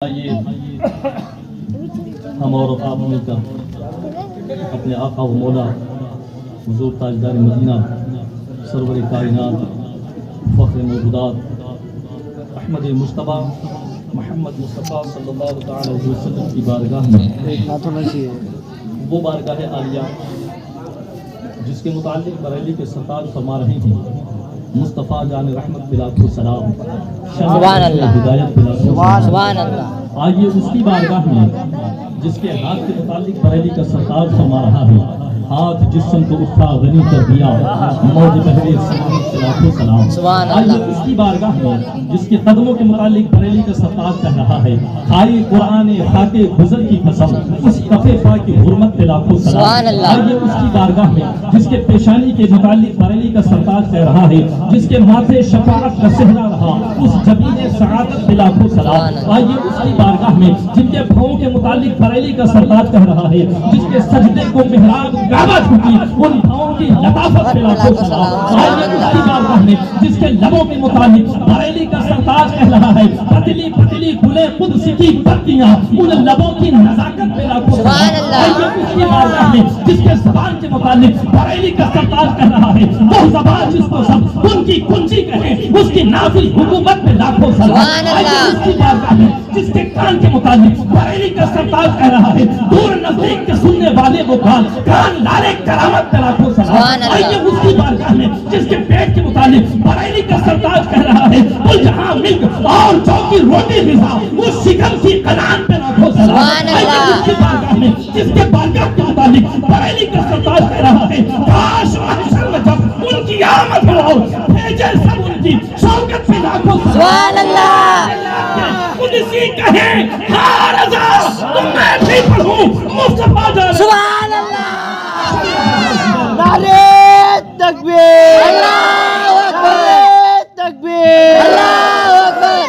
آئیے ہم اور آپ مل کر اپنے آقا و مولا حضور تاجدار مدینہ سرور کائنات فخر موجودات احمد مصطفیٰ محمد مصطفیٰ صلی اللہ تعالی علیہ وسلم کی بارگاہ میں وہ بارگاہ عالیہ جس کے متعلق بریلی کے سرتاج فرما رہے ہیں مصطفیٰ جان رحمت بلاکھ سلام سبحان اللہ ہدایت سبحان اللہ۔ آئیے اس کی بارگاہ میں جس کے ہاتھ کے متعلق بریلی کا سرتاج فرما رہا ہے ہاتھ جسم کو اٹھا غنی کر دیا موج بہرے سلامت لاکھوں سلام۔ آئیے اس کی بارگاہ میں جس کے قدموں کے متعلق بریلی کا سرتاج کہہ رہا ہے کھائی قرآن خاک گزر کی قسم اس کفے پاک کی حرمت پہ لاکھوں سلام۔ آئیے اس کی بارگاہ میں جس کے پیشانی کے متعلق بریلی کا سرتاج کہہ رہا ہے جس کے ماتھے شفاعت کا صحرا رہا اس جبین سعادت پہ لاکھوں سلام۔ آئیے اس کی بارگاہ میں جن کے بھاؤں کے متعلق بریلی کا سرتاج کہہ رہا ہے جس کے سجدے کو محراب کعبہ جھکی ان بھاؤں کی لطافت پہ لاکھوں سلام۔ آئیے اس کی بارگاہ میں جس کے لبوں کے متعلق بریلی کا سرتاج کہہ رہا ہے پتلی پتلی گلے قدس کی پتیاں ان لبوں کی نزاکت پہ لاکھوں سلام۔ آئیے اس کی بارگاہ میں جس کے زبان کے متعلق بریلی کا سرتاج کہہ رہا ہے وہ زبان جس کو سب ان کی کنجی کہیں اس کی نافذ حکومت پہ لاکھوں سلام۔ آئیے اس کی بارگاہ میں جس کے کان کے متعلق بریلی کا سرتاج کہہ رہا ہے دور نزدیک کے سننے والے وہ کان لالے کرامت پہ لاکھوں سلام۔ آئیے اس کی بارگاہ میں جس کے پیٹ کے متعلق بریلی کا سرتاج کہہ رہا ہے کل جہاں ملک اور چوکی روٹی غذا اس شکم کی قنان پہ لاکھوں سلام۔ آئیے اس کی بارگاہ میں جس کے بارگاہ کے متعلق بریلی کا سرتاج کہہ رہا ہے کاش محشر میں جب ان کی آمد ہو بھیجے سب ان کی شوکت پہ لاکھوں سبحان اللہ۔ اسی کہیں ہاں رضا تو میں بھی پڑھوں مصطفیٰ جان سبحان اللہ۔ نعرے تکبیر اللہ اکبر نعرے تکبیر اللہ اکبر۔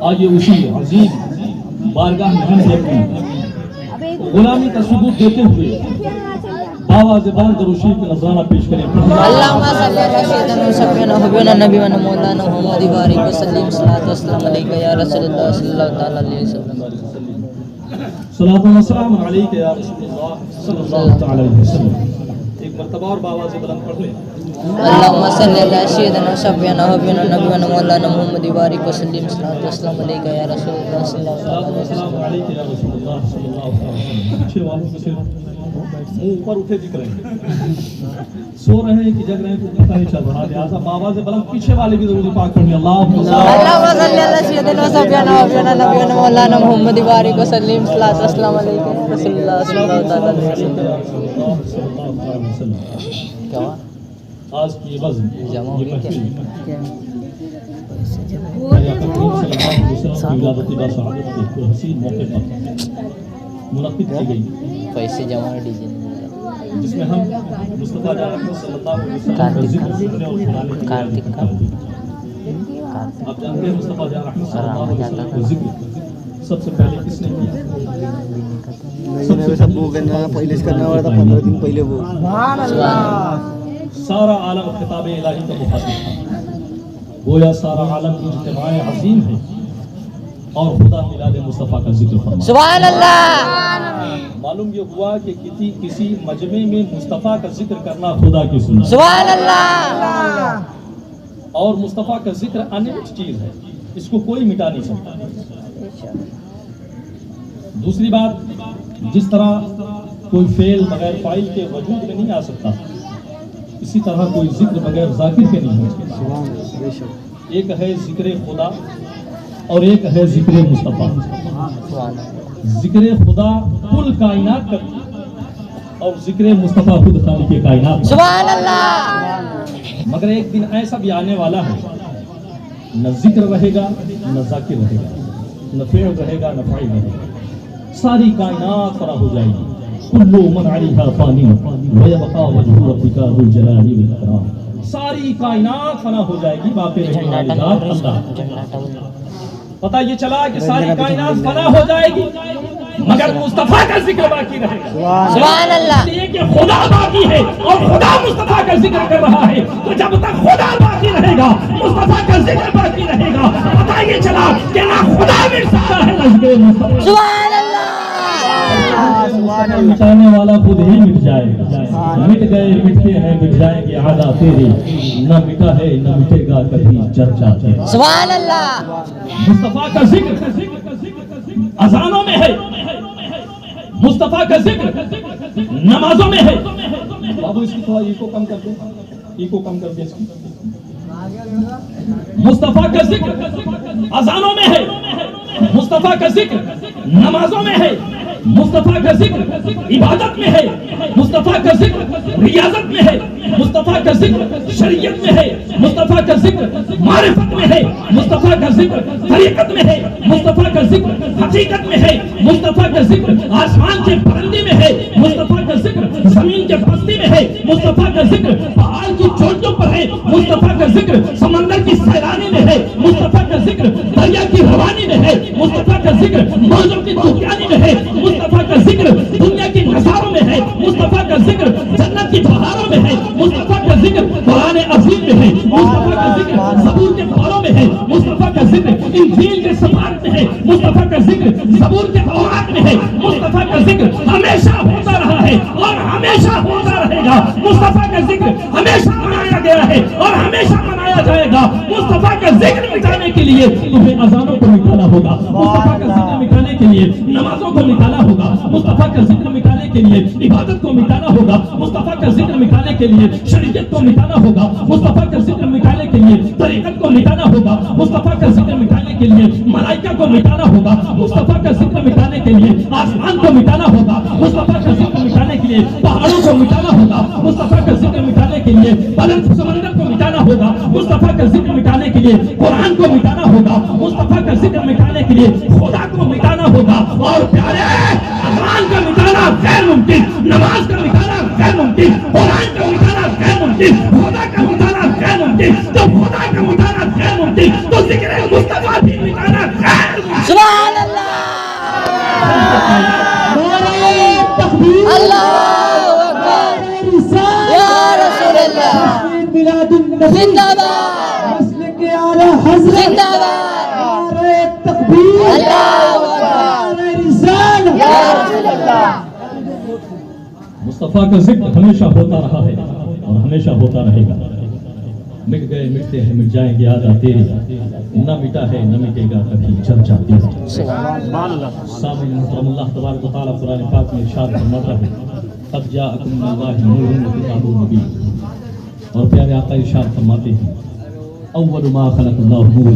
آئیے اسی عظیم بارگاہ میں ہم اپنی غلامی کا ثبوت دیتے ہوئے آواز بار دروشی کا نذرانہ پیش کریں۔ اللہم صلی علی سیدنا و سیدنا حبیبنا نبی و مولانا محمد بارک وسلم صلاۃ و سلام علیک یا رسول اللہ صلی اللہ تعالی علیہ وسلم۔ صلاۃ و سلام علیک یا رسول اللہ صلی اللہ تعالی علیہ وسلم۔ ایک مرتبہ اور بآواز بلند پڑھ لیں۔ اللہم صلی علی سیدنا و سیدنا حبیبنا نبی و مولانا محمد بارک وسلم صلاۃ و سلام علیک یا رسول اللہ صلی اللہ تعالی علیہ وسلم۔ السلام علیکم یا رسول اللہ صلی اللہ علیہ وسلم۔ پیچھے والوں کو صرف منہ اوپر اٹھے دکھ رہے ہیں، سو رہے ہیں کہ جگ رہے ہیں، تو پتہ نہیں چل رہا، لہٰذا بآواز بلند پیچھے والے بھی ضرور پاک کریں۔ اللہم صلی علی سیدنا و سیدنا حبیبنا نبی و مولانا محمد بارک وسلم صلاۃ و سلام علیک یا رسول اللہ صلی اللہ تعالی علیہ وسلم۔ کیا آج کی بزم جمع ہوئی یہ کیا؟ ولادت باسعادت کے کوئی حسین موقع پر منعقد کی گئی پیسے جمع دیجیے جس میں ہم مصطفیٰ جان صلی اللہ علیہ وسلم کا ذکر سننے اور سنانے کی کارتک کا آپ جانتے ہیں مصطفیٰ جان صلی اللہ علیہ وسلم کا ذکر سب سے پہلے کس نے کیا؟ پہلے کرنا والا تھا 15 دن پہلے وہ سارا عالم خطاب الہی کا مخاطب تھا، گویا سارا عالم اجتماع عظیم ہے اور خدا میلاد مصطفیٰ کا ذکر فرمایا۔ سبحان اللہ۔ معلوم یہ ہوا کہ کسی مجمع میں مصطفیٰ کا ذکر کرنا خدا کی سنت سبحان اللہ۔ اور مصطفیٰ کا ذکر انمٹ چیز ہے، اس کو کوئی مٹا نہیں سکتا۔ دوسری بات، جس طرح کوئی فعل بغیر فاعل کے وجود میں نہیں آ سکتا، اسی طرح کوئی ذکر بغیر ذاکر کے نہیں ہو سکتا۔ ایک ہے ذکر خدا اور ایک ہے ذکر مصطفیٰ۔ ذکر خدا کل کائنات کرتی ہے اور ذکر مصطفیٰ خود خالق کائنات۔ سبحان اللہ۔ مگر ایک دن ایسا بھی آنے والا ہے نہ ذکر رہے گا نہ ذاکر رہے گا، نہ فعل رہے گا نہ فاعل رہے گا، ساری کائنات فنا ہو جائے گی۔ کل من علیہا فانی ویبقى وجہ ربک ذو الجلال والاکرام۔ ساری کائنات فنا ہو جائے گی، باقی رہے گا ذات اللہ۔ پتہ یہ چلا کہ ساری کائنات فنا ہو جائے گی مگر مصطفیٰ کا ذکر باقی رہے گا. سبحان اللہ. اس لیے کہ خدا باقی ہے اور خدا مصطفیٰ کا ذکر کر رہا ہے, تو جب تک خدا باقی رہے گا مصطفیٰ کا ذکر باقی رہے گا. پتہ یہ چلا کہ نہ خدا مٹ سکتا ہے نہ ذکر مصطفیٰ. سبحان اللہ. مٹانے والا خود ہی مٹ جائے گا. مٹ گئے مٹتے ہیں مٹ جائیں گے عادا تیرے, نہ مٹا ہے نہ مٹے گا کبھی چرچا تیرا. سبحان اللہ. مصطفیٰ کا ذکر اذانوں میں ہے, مصطفیٰ کا ذکر نمازوں میں ہے. بابو اس کی تھوڑا ایکو کم کر دیں, ایکو کم کر دیں. مصطفیٰ کا ذکر اذانوں میں ہے, مصطفیٰ کا ذکر نمازوں میں ہے, مصطفیٰ کا ذکر عبادت میں ہے, مصطفیٰ کا ذکر ریاضت میں ہے, مصطفیٰ کا ذکر شریعت میں ہے, مصطفیٰ کا ذکر معرفت میں ہے, مصطفیٰ کا ذکر طریقت میں ہے, مصطفیٰ کا ذکر حقیقت میں ہے, مصطفیٰ کا ذکر آسمان کے بلندی میں ہے, مصطفیٰ کا ذکر زمین کے پستی میں ہے, مصطفیٰ کا ذکر پہاڑ کی چوٹیوں پر ہے, مصطفیٰ کا ذکر سمندر کی سیرانی میں ہے, مصطفیٰ کا ذکر دریا کی روانی میں ہے, مصطفیٰ کا ذکر موجوں کی دکیانی میں ہے, مصطفیٰ کا ذکر دنیا کی نظاروں میں ہے, مصطفیٰ کا ذکر جنت کی بہاروں میں ہے, مصطفیٰ کا ذکر قرآن عظیم میں ہے, مصطفیٰ کا ذکر زبور کے پاروں میں ہے, مصطفیٰ کا ذکر انجیل کے صفحات میں ہے, مصطفیٰ کا ذکر زبور کے اوراق میں ہے, مصطفیٰ کا ذکر ہمیشہ ہوتا رہا ہے اور ہمیشہ ہوتا رہے گا, مصطفیٰ کا ذکر ہمیشہ منایا گیا ہے اور ہمیشہ منایا جائے گا. مصطفیٰ کا ذکر مٹانے کے لیے تمہیں اذانوں کو مٹانا ہوگا, مصطفیٰ کا ذکر مٹانے کے لیے نمازوں کو مٹانا ہوگا, مصطفیٰ کا ذکر مٹانے کے لیے عبادت کو مٹانا ہوگا, مصطفیٰ کا ذکر مٹانے کے لیے شریعت کو مٹانا ہوگا, مصطفیٰ کا ذکر مٹانے کے لیے طریقت کو مٹانا ہوگا, مصطفیٰ کا ذکر مٹانے کے لیے ملائکہ کو مٹانا ہوگا, مصطفیٰ کا ذکر مٹانے کے لیے آسمان کو مٹانا ہوگا, مصطفیٰ کا ذکر مٹانے کے لیے پہاڑوں کو مٹانا ہوگا, مصطفیٰ کا ذکر مٹانے کے لیے بلند سمندر کو مٹانا ہوگا, مصطفیٰ کا ذکر مٹانے کے لیے قرآن کو مٹانا ہوگا, مصطفیٰ کا ذکر مٹانے کے لیے خدا کو مٹانا ہوگا. اور پیارے اذان کا مٹانا غیر ممکن, نماز کا مٹانا غیر ممکن, قرآن کا مٹانا غیر ممکن, خدا کا مٹانا غیر ممکن. تو خدا کا مٹانا غیر ممکن تو ذکر مصطفیٰ بھی مٹانا غیر ممکن. سبحان اللہ. اللہ اکبر. یا رسول اللہ زندہ باد, زندہ باد. اللہ اکبر. یا رسول اللہ. مصطفیٰ کا ذکر ہمیشہ ہوتا رہا ہے اور ہمیشہ ہوتا رہے گا. مٹ گئے مٹتے ہیں مٹ جائیں گے آجا تیرے, نہ مٹا ہے نہ مٹے گا کبھی چرچا تیرا. سامعین محترم, اللہ تبارک و تعالیٰ قرآن پاک میں ارشاد فرماتا ہے قد جاءکم من اللہ نور و کتاب مبین. اور پیارے آقا ارشاد فرماتے ہیں اول ما خلق اللہ نور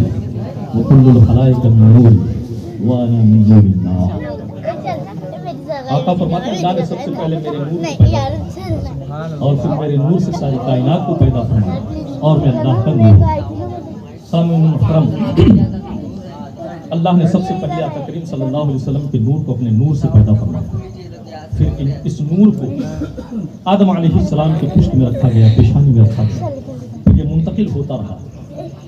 وکل الخلائق من نور وانا من نور اللہ. آقا فرماتے ہیں اللہ نے سب سے پہلے میرے نور کو پیدا اور پھر میرے نور سے ساری کائنات کو پیدا فرمایا اور میں اللہ کا نور ہوں. سامعین محترم, اللہ نے سب سے پہلے آقا کریم صلی اللہ علیہ وسلم کے نور کو اپنے نور سے پیدا فرمایا, پھر اس نور کو آدم علیہ السلام کے پشت میں رکھا گیا, پیشانی میں رکھا گیا, پھر یہ منتقل ہوتا رہا,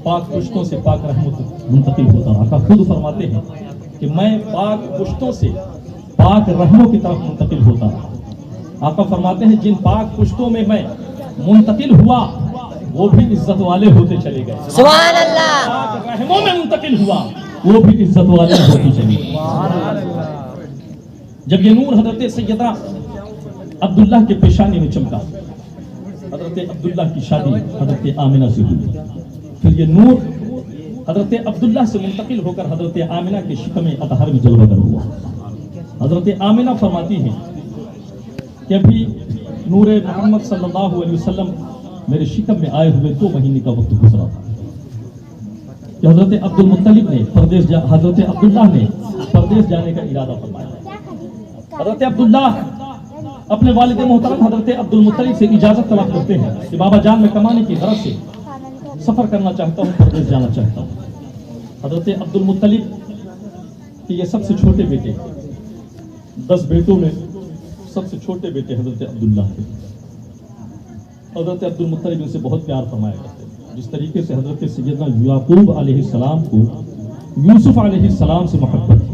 پاک پشتوں سے پاک رحموں تک منتقل ہوتا رہا. آقا خود فرماتے ہیں کہ میں پاک پشتوں سے پاک رحموں کی طرف منتقل ہوتا رہا. آقا فرماتے ہیں جن پاک پشتوں میں میں منتقل ہوا وہ بھی عزت والے ہوتے چلے گئے. سبحان اللہ. پاک رحموں میں منتقل ہوا وہ بھی عزت والے ہوتے چلے گئے. جب یہ نور حضرت سیدہ عبداللہ کے پیشانی میں چمکا, حضرت عبداللہ کی شادی حضرت آمنہ سے ہوئی, پھر یہ نور حضرت عبداللہ سے منتقل ہو کر حضرت آمنہ کے شکم اطہر میں جلوہ گر ہوا. حضرت آمنہ فرماتی ہیں کہ ابھی نور محمد صلی اللہ علیہ وسلم میرے شکم میں آئے ہوئے 2 مہینے کا وقت گزرا تھا کہ حضرت عبد المطلب نے حضرت عبداللہ نے پردیس جانے کا ارادہ فرمایا. حضرت عبداللہ اپنے والد محترم حضرت عبد المطلب سے اجازت طلب کرتے ہیں کہ بابا جان میں کمانے کی غرض سے سفر کرنا چاہتا ہوں, پردیس جانا چاہتا ہوں. حضرت عبد المطلب کہ یہ سب سے چھوٹے بیٹے, 10 بیٹوں میں سب سے چھوٹے بیٹے حضرت عبداللہ تھے. حضرت عبد المطلب ان سے بہت پیار فرمایا کرتے ہیں, جس طریقے سے حضرت سیدنا یعقوب علیہ السلام کو یوسف علیہ السلام سے محبت تھی,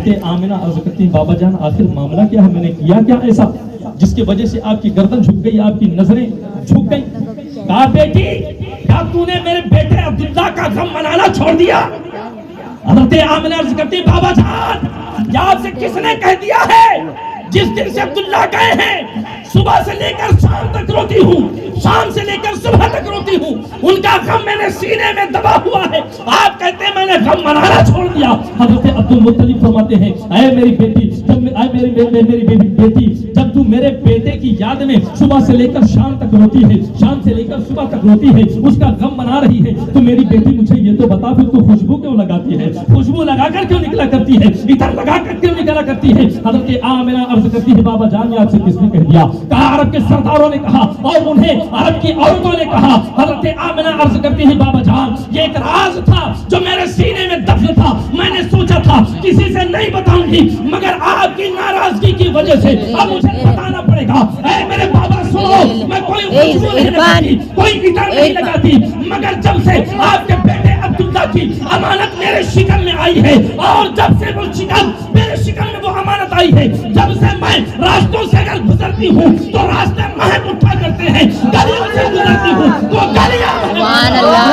حضرت آمنہ عرض کرتی ہیں بابا جان آخر معاملہ کیا ہے, میں نے کیا کیا ایسا جس کی وجہ سے آپ کی گردن جھک گئی, آپ کی نظریں جھک گئی؟ کہا بیٹی کیا تو نے میرے بیٹے عبداللہ کا غم منانا چھوڑ دیا؟ حضرت آمنہ عرض کرتی ہیں بابا جان یا آپ سے کس نے کہہ دیا ہے؟ جس دن سے عبداللہ گئے ہیں صبح سے لے کر شام تک روتی ہوں, شام سے لے کر صبح تک روتی ہوں, ان کا غم میں نے سینے میں دبا ہوا ہے, آپ کہتے ہیں میں نے غم منانا چھوڑ دیا. حضرت عبد المطلب فرماتے ہیں اے میری بیٹی, میری بیٹی جب تو میرے بیٹے کی یاد میں صبح سے لے کر شام تک روتی ہے, شام سے لے کر صبح تک روتی ہے, اس کا غم منا رہی ہے, تو میری بیٹی مجھے یہ تو بتا پھر تو خوشبو کیوں لگاتی ہے, خوشبو لگا کر کیوں نکلا کرتی ہے, ادھر لگا کر کیوں نکلا کرتی ہے؟ حضرت آمنہ عرض کرتی ہے بابا جان آپ سے کس نے کہہ دیا؟ کہا عرب کے سرداروں نے کہا اور انہیں عرب کی عورتوں نے کہا. حضرت آمنہ عرض کرتی ہے بابا جان یہ ایک راز تھا جو میرے سینے میں دفن تھا, میں نے سوچا تھا کسی سے نہیں بتاؤں گی, مگر آپ کی ناراضگی کی وجہ سے اب مجھے بتانا پڑے گا. اے میرے بابا سنو, میں کوئی خوشبو نہیں لگاتی, کوئی عطر نہیں لگاتی, مگر جب سے آپ کے بیٹے عبداللہ کی امانت میرے شکم میں آئی ہے, اور جب سے وہ شکم میرے شکم میں وہ امانت آئی ہے, جب سے میں راستوں سے اگر گزرتی ہوں تو راستے مہک اٹھا کرتے ہیں, گلیوں سے گزرتی ہوں تو گلیاں سبحان اللہ,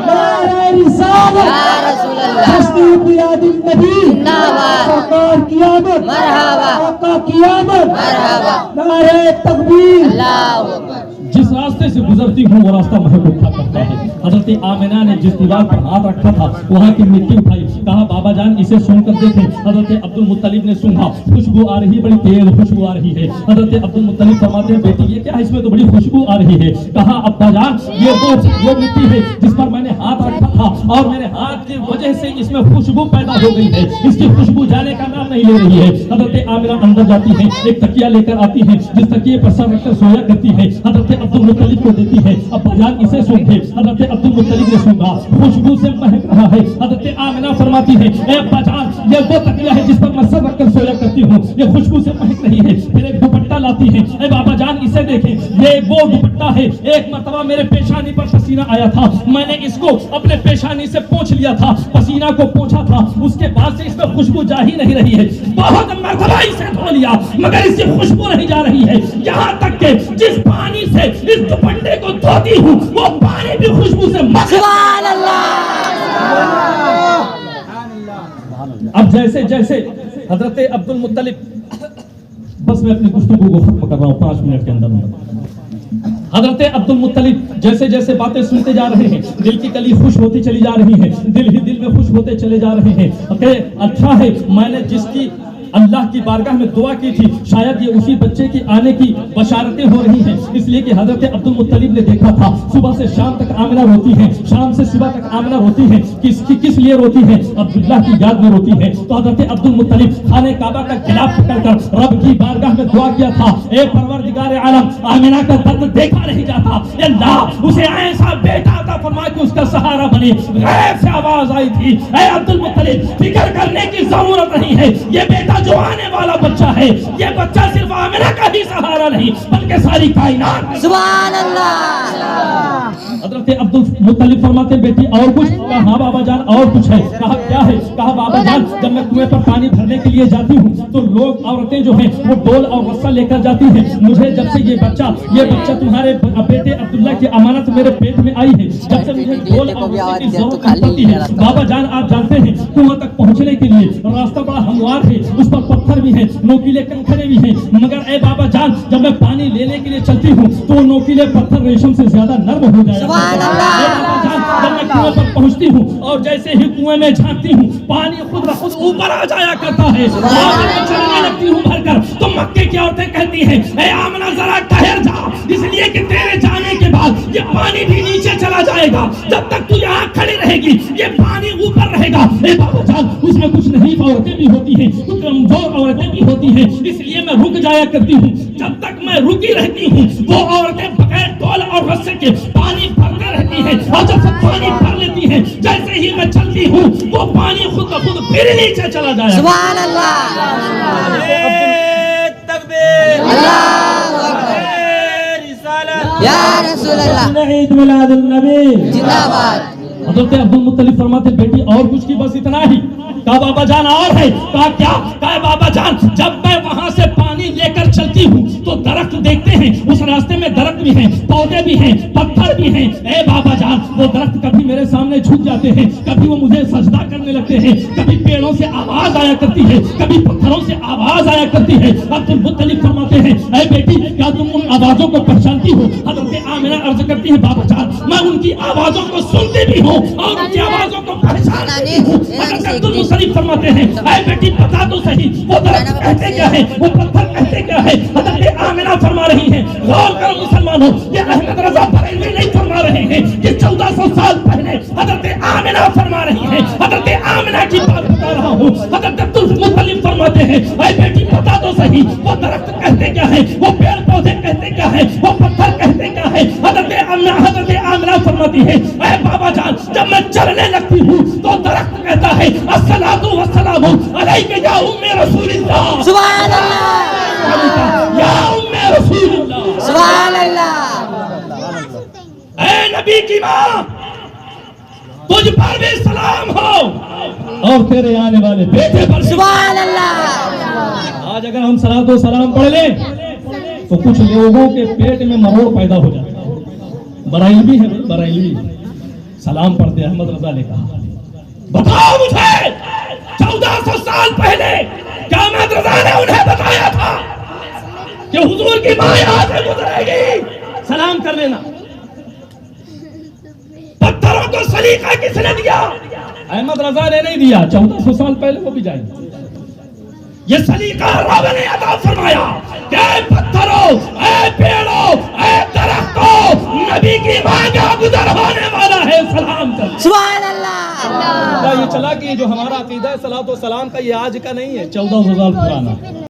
نعرہ رسالت یا رسول اللہ, تصدیق یاد النبی زندہ باد, سرکار قیامت مرحبا, آقا قیامت مرحبا, نعرہ تکبیر. اللہ اکبر. جس راستے سے گزرتی ہوں وہ راستہ مہک اٹھا کرتا ہے. حضرت آمنہ نے جس دیوار پر ہاتھ رکھا تھا وہاں کی مٹی اٹھائی, کہا بابا جان اسے سون کر دیکھیں. حضرت عبد المطلب نے سونگا, خوشبو آ رہی, بڑی تیز خوشبو آ رہی ہے. حضرت عبد المطلب فرماتے ہیں بیٹی یہ کیا ہے, اس میں تو بڑی خوشبو آ رہی ہے. کہا ابا جان یہ وہ مٹی ہے جس پر میں نے ہاتھ رکھا تھا, اور میرے ہاتھ کی وجہ سے اس میں خوشبو پیدا ہو گئی ہے, اس کی خوشبو جانے کا نام نہیں لے رہی ہے. حضرت آمنہ اندر جاتی ہے, ایک تکیہ لے کر آتی ہے, جس تکیے پر سر رکھ کر سویا کرتی ہے, حضرت عبد المطلب کو دیتی ہے, ابا جان اسے سونگے. حضرت عبد المطلب نے سونگا, خوشبو سے مہک رہا ہے. حضرت آمنہ فرماتی ہے اے ابا جان یہ وہ تکیہ ہے جس پر میں سر رکھ کر سویا کرتی ہوں, یہ خوشبو سے مہک رہی ہے. پھر ایک دوپٹہ لاتی ہے, اے بابا جان اسے دیکھیں یہ وہ دوپٹہ ہے, ایک مرتبہ میرے پیشانی پر پسینہ آیا تھا, میں نے اس کو اپنے پیشانی سے پوچھ لیا تھا, پسینہ کو پوچھا تھا, اس کے بعد سے اس میں خوشبو جا ہی نہیں رہی ہے. بہت مرتبہ اسے دھو لیا مگر اس کی خوشبو نہیں جا رہی ہے, یہاں تک کہ جس پانی سے اس دوپٹے کو دھوتی ہوں وہ پانی بھی خوشبو سے مہک. سبحان اللہ. اب جیسے جیسے حضرت عبد المطلب, بس میں اپنی گفتگو کو ختم کر رہا ہوں 5 منٹ کے اندر. حضرت عبد المطلب جیسے جیسے باتیں سنتے جا رہے ہیں دل کی کلی خوش ہوتی چلی جا رہی ہے, دل ہی دل میں خوش ہوتے چلے جا رہے ہیں کہ اچھا ہے میں نے جس کی اللہ کی بارگاہ میں دعا کی تھی شاید یہ اسی بچے کی آنے کی بشارتیں ہو رہی ہیں. اس لیے کہ حضرت عبد المطلب نے دیکھا تھا صبح سے شام تک آمنہ روتی ہے, شام سے صبح تک آمنہ روتی ہے. کس لیے روتی ہے؟ عبداللہ کی یاد میں روتی ہے. تو حضرت عبد المطلب خانہ کعبہ کا غلاف پکڑ کر رب کی بارگاہ میں دعا کیا تھا, اے پروردگار عالم آمنہ کا درد دیکھا نہیں جاتا, اے اللہ اسے ایسا بیٹا عطا فرما کہ اس کا سہارا بنے. غیب سے آواز آئی تھی, اے عبد المطلب فکر کرنے کی ضرورت نہیں ہے, یہ بیٹا جو آنے والا بچہ ہے یہ بچہ صرف آمنہ کا ہی سہارا نہیں بلکہ ساری کائنات. سبحان اللہ. حضرت عبد المطلب فرماتے بیٹی اور کچھ؟ کہا ہاں بابا جان اور کچھ ہے. کہا کیا ہے؟ کہا بابا جان جب میں کنویں پر پانی بھرنے کے لیے جاتی ہوں تو لوگ عورتیں جو ہیں وہ ڈول اور رسا لے کر جاتی ہیں. مجھے جب سے یہ بچہ تمہارے بیٹے عبداللہ کی امانت میرے پیٹ میں آئی ہے, جب سے مجھے ڈول اور رسے کی ضرورت پڑتی ہے. بابا جان آپ جانتے ہیں کنواں تک پہنچنے کے لیے راستہ بڑا ہموار ہے, اس پر پتھر بھی ہیں, نوکیلے کنکرے بھی ہیں, مگر اے بابا جان جب میں پانی لینے کے لیے چلتی ہوں تو وہ نوکیلے پتھر ریشم سے زیادہ نرم ہو جائے. جب میں کنویں پر پہنچتی ہوں اور جیسے ہی کنویں میں جھانکتی ہوں پانی خود بخود اوپر آ جایا کرتا ہے. چلنے لگتی ہوں بھر کر تو مکے کی عورتیں کہتی ہیں اے آمنہ ذرا ٹھہر جا, اس لیے کہ تیرے جانے کے بعد یہ پانی بھی نیچے چلا جائے گا, جب تک تو یہاں کھڑی رہے گی یہ پانی اوپر رہے گا. اے بابا جان اس میں کچھ نہیں عورتیں بھی ہوتی ہیں, کچھ کمزور عورتیں بھی ہوتی ہیں, اس لیے میں رک جایا کرتی ہوں. جب تک میں رکی رہتی ہوں وہ عورتیں بغیر ڈول اور رسے کے پانی بھرتے رہتی ہیں, اور جب سے پانی بھر لیتی ہیں جیسے ہی میں چلتی ہوں وہ پانی خود بخود پھر نیچے چلا جائے. سبحان اللہ. تکبیر, اللہ اکبر, رسالت, یا رسول اللہ, عید میلاد النبی زندہ باد. حضرت عبد المطلب فرماتے بیٹی اور کچھ کی بس اتنا ہی؟ کہا بابا جان اور ہے۔ کہا کیا؟ کہا بابا جان جب میں وہاں سے پانی لے کر چلتی ہوں تو درخت دیکھتے ہیں، اس راستے میں درخت بھی ہیں، پودے بھی ہیں، پتھر بھی ہیں، اے بابا جان وہ درخت کبھی میرے سامنے جھک جاتے ہیں، کبھی وہ مجھے سجدہ کرنے لگتے ہیں، کبھی پیڑوں سے آواز آیا کرتی ہے، کبھی پتھروں سے آواز آیا کرتی ہے۔ عبد المطلب فرماتے ہیں اے بیٹی کیا تم ان آوازوں کو پہچانتی ہو؟ حضرت آمنہ عرض کرتی ہے بابا جان میں ان کی آوازوں کو سنتی بھی ہوں اور ان کی آوازوں کو پہچانتی بھی ہوں۔ حضرت عبد المطلب فرماتے ہیں اے بیٹی بتا تو صحیح وہ درخت کہتے کیا ہے، وہ پتھر کہتے کیا ہے؟ حضرت آمنہ فرما رہی ہیں غور کرو مسلمانوں، یہ احمد رضا بریلوی نہیں فرما رہے ہیں، یہ 1400 سال پہلے حضرت آمنہ فرما رہی ہیں، حضرت آمنہ کی بات بتا رہا ہوں۔ حضرت عبد المطلب فرماتے ہیں اے بیٹی بتا تو صحیح وہ درخت کہتے کیا ہے، وہ پیڑ پودے کہتے کیا ہے، وہ پتھر کہتے کیا ہے؟ حضرت آمنہ فرماتی ہے اے بابا جان جب میں چلنے لگتی ہوں تو درخت کہتا ہے الصلاۃ والسلام علیک یا ام رسول اللہ، سبحان اللہ، یا ام رسول اللہ، سبحان اللہ، اے نبی کی ماں تجھ پر بھی سلام ہو اور تیرے آنے والے بیٹے پر سبحان اللہ۔ آج اگر ہم صلاۃ و سلام پڑھ لیں تو کچھ لوگوں کے پیٹ میں مروڑ پیدا ہو جاتا ہے۔ بریلوی ہے، بریلوی سلام پڑھتے احمد رضا نے کہا بتاؤ مجھے 1400 سال پہلے کیا احمد رضا نے انہیں بتایا تھا کہ حضور کی ماں یہاں سے گزرے گی سلام کر لینا؟ پتھروں کو سلیقہ کس نے دیا؟ احمد رضا نے نہیں دیا، 1400 سال پہلے وہ بھی جائیں گے۔ یہ سلیقہ رب نے عطا فرمایا کہ اے پتھروں، اے پیڑوں، اے درختوں، نبی کی ماں کا گزر ہونے والا ہے، سلام کر۔ سبحان اللہ۔ یہ چلا کہ جو ہمارا عقیدہ ہے صلاۃ و سلام کا یہ آج کا نہیں ہے، 1400 سال پرانا۔